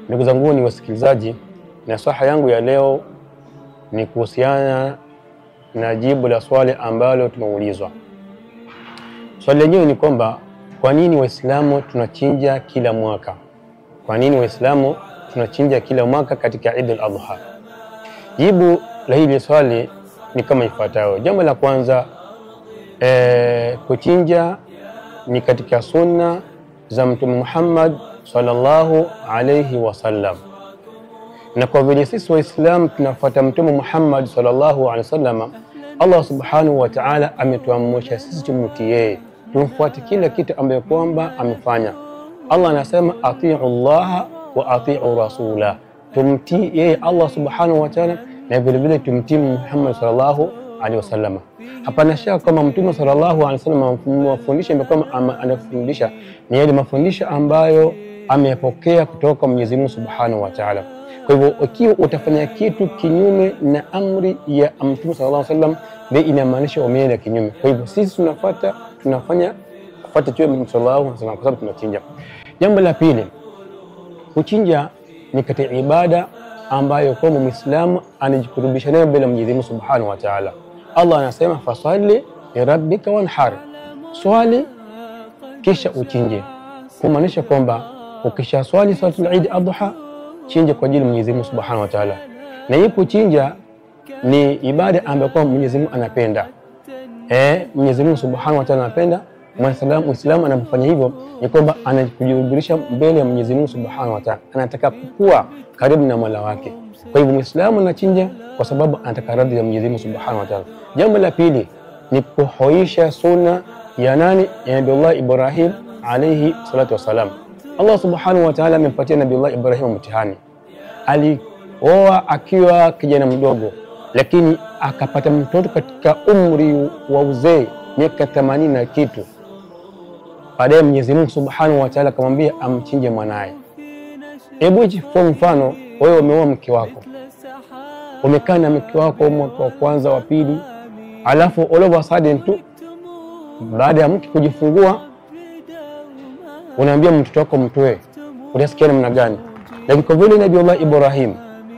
Ndugu zangu ni wasikilizaji, nasaha yangu ya leo ni kuhusiana na jibu la swali ambalo tumeulizwa. Swali lenyewe ni kwamba kwa nini Waislamu tunachinja kila mwaka? Kwa nini Waislamu tunachinja kila mwaka katika Eid al-Adha? Jibu la hili swali ni kama ifuatayo. Jambo la kwanza, kuchinja ni katika sunna za Mtume Muhammad sallallahu alayhi wasallam. Na kwa vile sisi Waislamu tunafuata Mtume Muhammad sallallahu alayhi wasallam, Allah subhanahu wa ta'ala ametuamrisha sisi tumtii yeye, tumfuate kila kitu ambacho kwamba amefanya. Allah anasema atii'u Allah wa atii'u rasula, tumtii yeye Allah subhanahu wa ta'ala na vile vile tumtii Muhammad sallallahu alaihi wasallam. Hapana shaka kama Mtume sallallahu alaihi wasallam mafundisho kama anafundisha ni yale mafundisho ambayo ameyapokea kutoka Mwenyezi Mungu subhanahu wa ta'ala. Kwa hivyo ikiwa utafanya kitu kinyume na amri ya Mtume sallallahu alaihi wasallam, ndio inamaanisha umeenda kinyume. Kwa hivyo sisi tunafanya kufuata tu Mtume sallallahu alaihi wasallam kwa sababu tunachinja. Jambo la pili, kuchinja ni katika ibada ambayo kwa Muislamu anajikurubisha nayo mbele ya Mwenyezi Mungu subhanahu wa ta'ala. Allah anasema fasalli li rabbika wanhar, swali kisha uchinje. Kumaanisha kwamba ukisha swali salatul Eid Adha, chinja kwa ajili ya Mwenyezi Mungu subhanahu wa ta'ala. Na hii kuchinja ni ibada ambayo kwa Mwenyezi Mungu anapenda. Mwenyezi Mungu subhanahu wa ta'ala anapenda. Muislamu anapofanya hivyo ni kwamba anajikurubisha mbele ya Mwenyezi Mungu subhanahu wa ta'ala, anataka kukua karibu na Mola wake. Kwa hivyo Muislamu anachinja kwa sababu anataka radhi ya Mwenyezi Mungu subhanahu wa ta'ala. Jambo la pili ni kuhuisha sunna ya nani? Ya Nabii Ibrahim alayhi salatu wasalam. Allah subhanahu wa ta'ala amempatia Nabii Ibrahim mtihani. Alioa akiwa kijana mdogo, lakini akapata mtoto katika umri wa uzee, miaka 80 na kitu. Baadaye Mwenyezi Mungu subhanahu wa ta'ala akamwambia amchinje mwanae. Hebu kwa mfano wewe umeoa mke wako, umekaa na mke wako mwaka wa kwanza wa pili, alafu all of a sudden tu baada ya mke kujifungua unaambia mtoto wako mtoe, unasikia namna gani? Lakini kwa vile Nabii Ibrahim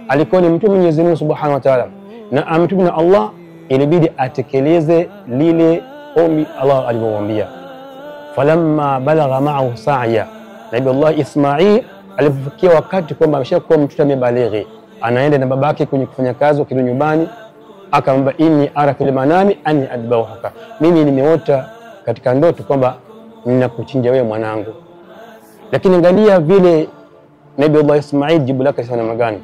alikuwa ni mtume Mwenyezi Mungu subhanahu wa ta'ala na ametumwa na Allah, ilibidi atekeleze lile ombi Allah alivyomwambia. Falamma balagha ma'ahu sa'ya, Nabii Ismail alipofikia wakati kwamba ameshakuwa mtoto amebalighi, anaenda na babake kwenye kufanya kazi, akirudi nyumbani akamwambia inni ara fil manami anni adbahuka, mimi nimeota katika ndoto kwamba ninakuchinja wewe mwanangu. Lakini angalia vile Nabii Ismail jibu lake sana magani.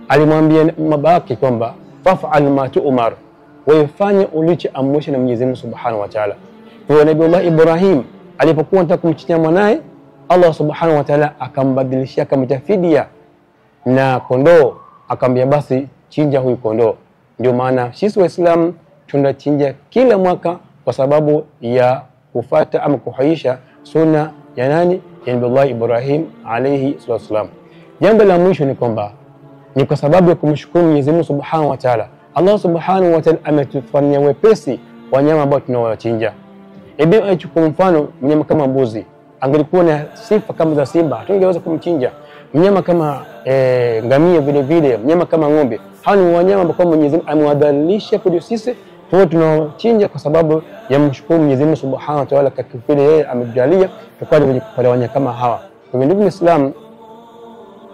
Alimwambia babake kwamba faf'al ma tu'mar, wafanye ulichoamrishwa na Mwenyezi Mungu subhanahu wa ta'ala. Kwa Nabii Ibrahim alipokuwa anataka kumchinja mwanae, Allah subhanahu wa ta'ala akambadilishia, akamta fidia na kondoo, akamwambia basi chinja huyu kondoo. Ndio maana sisi Waislamu tunachinja kila mwaka kwa sababu ya kufuata ama kuhuisha sunna ya nani? Ya Nabii Ibrahim alayhi wasallam. Jambo la mwisho ni kwamba ni kwa sababu ya kumshukuru Mwenyezi Mungu subhanahu wa ta'ala. Allah subhanahu wa ta'ala ametufanyia wepesi wanyama ambao tunawachinja. Hebu achukue mfano mnyama kama mbuzi, angelikuwa na sifa kama za simba tungeweza kumchinja. Mnyama kama ngamia vile vile, mnyama kama ng'ombe, hao ni wanyama ambao Mwenyezi Mungu amewadhalilisha kwa sisi, kwa tunawachinja kwa sababu ya mshukuru Mwenyezi Mungu subhanahu wa ta'ala katika vile yeye amejalia tukao kwenye kupata wanyama kama hawa. Kwa hivyo ndugu Islam,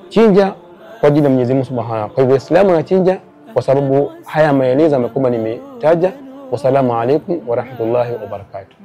chinja kwa ajili ya Mwenyezi Mungu subhanahu wa ta'ala. Kwa hivyo Islam anachinja kwa sababu haya maelezo amekuwa nimetaja. Wasalamu alaykum wa rahmatullahi wa barakatuh.